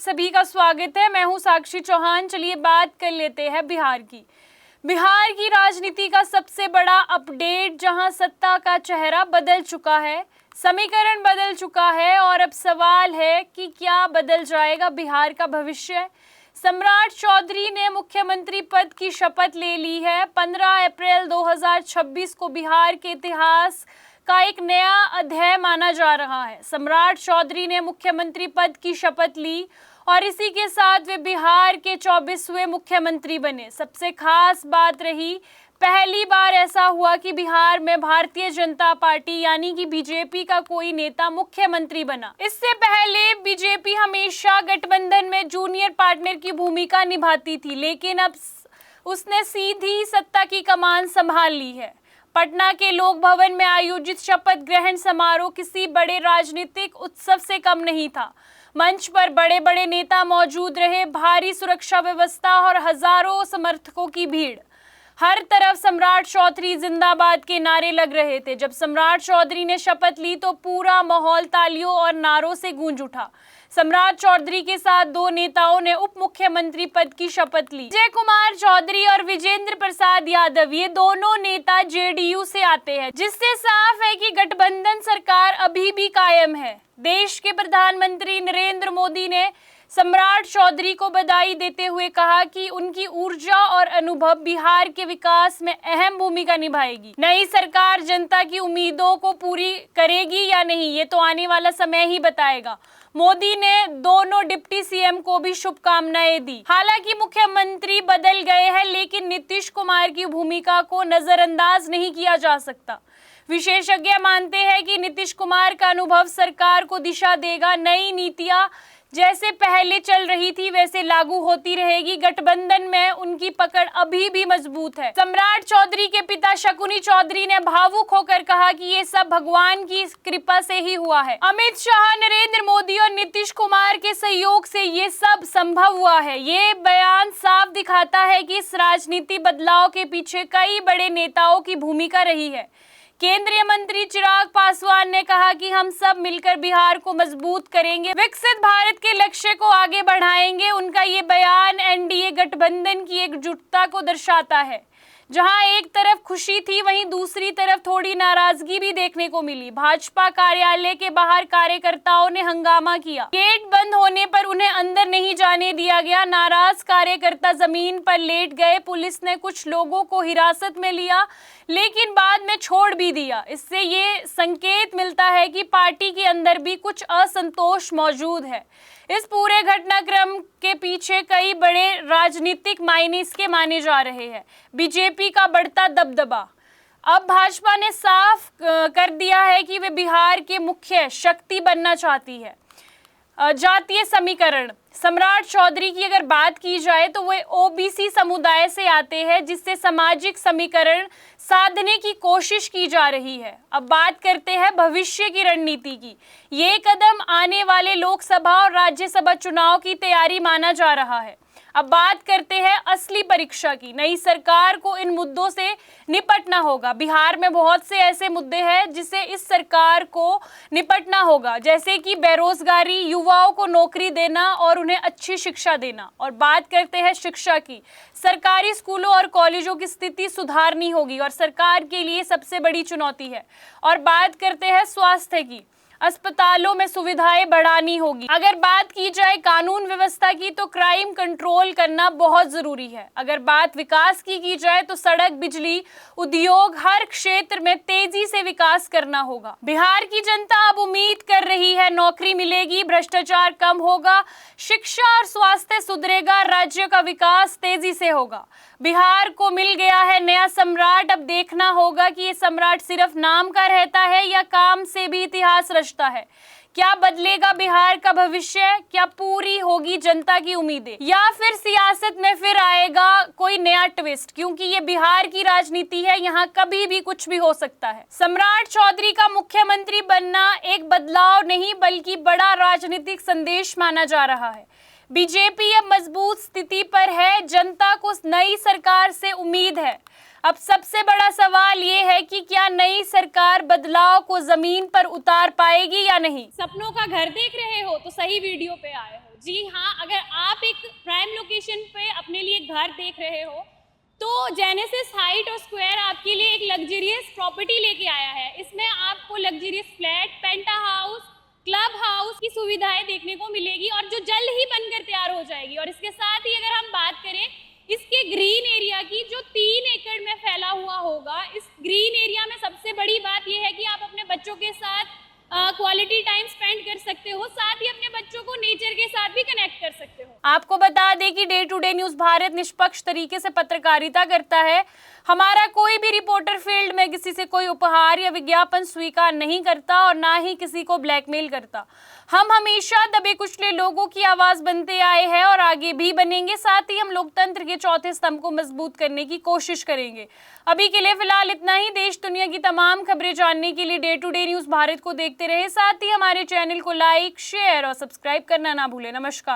सभी का स्वागत है। मैं हूं साक्षी चौहान। चलिए बात कर लेते हैं बिहार की। बिहार की राजनीति का सबसे बड़ा अपडेट, जहां सत्ता का चेहरा बदल चुका है, समीकरण बदल चुका है और अब सवाल है कि क्या बदल जाएगा बिहार का भविष्य। सम्राट चौधरी ने मुख्यमंत्री पद की शपथ ले ली है। 15 अप्रैल 2026 को बिहार के इतिहास का एक नया अध्याय माना जा रहा है। सम्राट चौधरी ने मुख्यमंत्री पद की शपथ ली और इसी के साथ वे बिहार के 24वें मुख्यमंत्री बने। सबसे खास बात रही, पहली बार ऐसा हुआ कि बिहार में भारतीय जनता पार्टी यानी कि बीजेपी का कोई नेता मुख्यमंत्री बना। इससे पहले बीजेपी हमेशा गठबंधन में जूनियर पार्टनर की भूमिका निभाती थी, लेकिन अब उसने सीधी सत्ता की कमान संभाल ली है। पटना के लोक भवन में आयोजित शपथ ग्रहण समारोह किसी बड़े राजनीतिक उत्सव से कम नहीं था। मंच पर बड़े बड़े नेता मौजूद रहे, भारी सुरक्षा व्यवस्था और हजारों समर्थकों की भीड़। हर तरफ सम्राट चौधरी जिंदाबाद के नारे लग रहे थे। जब सम्राट चौधरी ने शपथ ली तो पूरा माहौल तालियों और नारों से गूंज उठा। सम्राट चौधरी के साथ दो नेताओं ने उप मुख्यमंत्री पद की शपथ ली। विजय कुमार चौधरी और विजेंद्र प्रसाद यादव, ये दोनों नेता जेडीयू से आते हैं, जिससे साफ है कि गठबंधन सरकार अभी भी कायम है। देश के प्रधानमंत्री नरेंद्र मोदी ने सम्राट चौधरी को बधाई देते हुए कहा कि उनकी ऊर्जा और अनुभव बिहार के विकास में अहम भूमिका निभाएगी। नई सरकार जनता की उम्मीदों को पूरी करेगी या नहीं, ये तो आने वाला समय ही बताएगा। मोदी ने दोनों डिप्टी सीएम को भी शुभकामनाएं दी। हालांकि मुख्यमंत्री बदल गए हैं, लेकिन नीतीश कुमार की भूमिका को नजरअंदाज नहीं किया जा सकता। विशेषज्ञ मानते हैं कि नीतीश कुमार का अनुभव सरकार को दिशा देगा। नई नीतियां जैसे पहले चल रही थी वैसे लागू होती रहेगी। गठबंधन में उनकी पकड़ अभी भी मजबूत है। सम्राट चौधरी के पिता शकुनी चौधरी ने भावुक होकर कहा कि ये सब भगवान की कृपा से ही हुआ है। अमित शाह, नरेंद्र मोदी और नीतीश कुमार के सहयोग से ये सब संभव हुआ है। ये बयान साफ दिखाता है कि इस राजनीति बदलाव के पीछे कई बड़े नेताओं की भूमिका रही है। केंद्रीय मंत्री चिराग पासवान ने कहा कि हम सब मिलकर बिहार को मजबूत करेंगे, विकसित भारत के लक्ष्य को आगे बढ़ाएंगे। उनका ये बयान एनडीए गठबंधन की एकजुटता को दर्शाता है। जहां एक तरफ खुशी थी, वहीं दूसरी तरफ थोड़ी नाराजगी भी देखने को मिली। भाजपा कार्यालय के बाहर कार्यकर्ताओं ने हंगामा किया। गेट बंद होने पर उन्हें अंदर नहीं जाने दिया गया। नाराज कार्यकर्ता जमीन पर लेट गए। पुलिस ने कुछ लोगों को हिरासत में लिया, लेकिन बाद में छोड़ भी दिया। इससे ये संकेत मिलता है कि पार्टी के अंदर भी कुछ असंतोष मौजूद है। इस पूरे घटनाक्रम के पीछे कई बड़े राजनीतिक मायने इसके माने जा रहे हैं। बीजेपी का बढ़ता दबदबा। अब भाजपा ने साफ कर दिया है कि वे बिहार के मुख्य शक्ति बनना चाहती है। जातीय समीकरण, सम्राट चौधरी की अगर बात की जाए तो वे ओबीसी समुदाय से आते हैं, जिससे सामाजिक समीकरण साधने की कोशिश की जा रही है। अब बात करते हैं भविष्य की रणनीति की। ये कदम आने वाले लोकसभा और राज्यसभा चुनाव की तैयारी माना जा रहा है। अब बात करते हैं असली परीक्षा की। नई सरकार को इन मुद्दों से निपटना होगा। बिहार में बहुत से ऐसे मुद्दे हैं जिसे इस सरकार को निपटना होगा, जैसे कि बेरोजगारी, युवाओं को नौकरी देना और उन्हें अच्छी शिक्षा देना। और बात करते हैं शिक्षा की। सरकारी स्कूलों और कॉलेजों की स्थिति सुधारनी होगी और सरकार के लिए सबसे बड़ी चुनौती है। और बात करते हैं स्वास्थ्य की। अस्पतालों में सुविधाएं बढ़ानी होगी। अगर बात की जाए कानून व्यवस्था की तो क्राइम कंट्रोल करना बहुत जरूरी है। अगर बात विकास की जाए तो सड़क, बिजली, उद्योग, हर क्षेत्र में तेजी से विकास करना होगा। बिहार की जनता अब उम्मीद कर रही है नौकरी मिलेगी, भ्रष्टाचार कम होगा, शिक्षा और स्वास्थ्य सुधरेगा, राज्य का विकास तेजी से होगा। बिहार को मिल गया है नया सम्राट। अब देखना होगा कि ये सम्राट सिर्फ नाम का रहता है या काम से भी इतिहास रचता है। क्या बदलेगा बिहार का भविष्य? क्या पूरी होगी जनता की उम्मीदें, या फिर सियासत में फिर आएगा कोई नया ट्विस्ट? क्योंकि ये बिहार की राजनीति है, यहाँ कभी भी कुछ भी हो सकता है। सम्राट चौधरी का मुख्यमंत्री बनना एक बदलाव नहीं बल्कि बड़ा राजनीतिक संदेश माना जा रहा है। बीजेपी अब मजबूत स्थिति पर है। जनता को नई सरकार से उम्मीद है। अब सबसे बड़ा सवाल ये है कि क्या नई सरकार बदलाव को जमीन पर उतार पाएगी या नहीं। सपनों का घर देख रहे हो तो सही वीडियो पे आए हो। जी हाँ, अगर आप एक प्राइम लोकेशन पे अपने लिए घर देख रहे हो तो जेनेसिस हाइट और स्क्वायर आपके लिए एक लग्जरियस प्रॉपर्टी लेके आया है। इसमें आपको लग्जरियस फ्लैट, पेंटा हाउस, क्लब हाउस की सुविधाएं देखने को मिलेगी और जो जल्द ही बनकर तैयार हो जाएगी। और इसके साथ ही अगर हम बात करें इसके ग्रीन एरिया की, जो 3 एकड़ में फैला हुआ होगा, इस ग्रीन एरिया में सबसे बड़ी बात यह है कि आप अपने बच्चों के साथ क्वालिटी टाइम स्पेंड कर सकते हो, साथ ही अपने बच्चों को नेचर के साथ भी कनेक्ट कर सकते हो। आपको बता दें कि day to day news Bharat निष्पक्ष तरीके से पत्रकारिता करता है। हमारा कोई भी रिपोर्टर फील्ड में किसी से कोई उपहार या विज्ञापन स्वीकार नहीं करता और ना ही किसी को ब्लैकमेल करता। हम हमेशा दबे कुचले लोगों की आवाज बनते आए हैं और आगे भी बनेंगे। साथ ही हम लोकतंत्र के चौथे स्तंभ को मजबूत करने की कोशिश करेंगे। अभी के लिए फिलहाल इतना ही। देश दुनिया की तमाम खबरें जानने के लिए day to day news Bharat को देखते रहे। साथ ही हमारे चैनल को लाइक, शेयर और सब्सक्राइब करना ना भूलें। नमस्कार।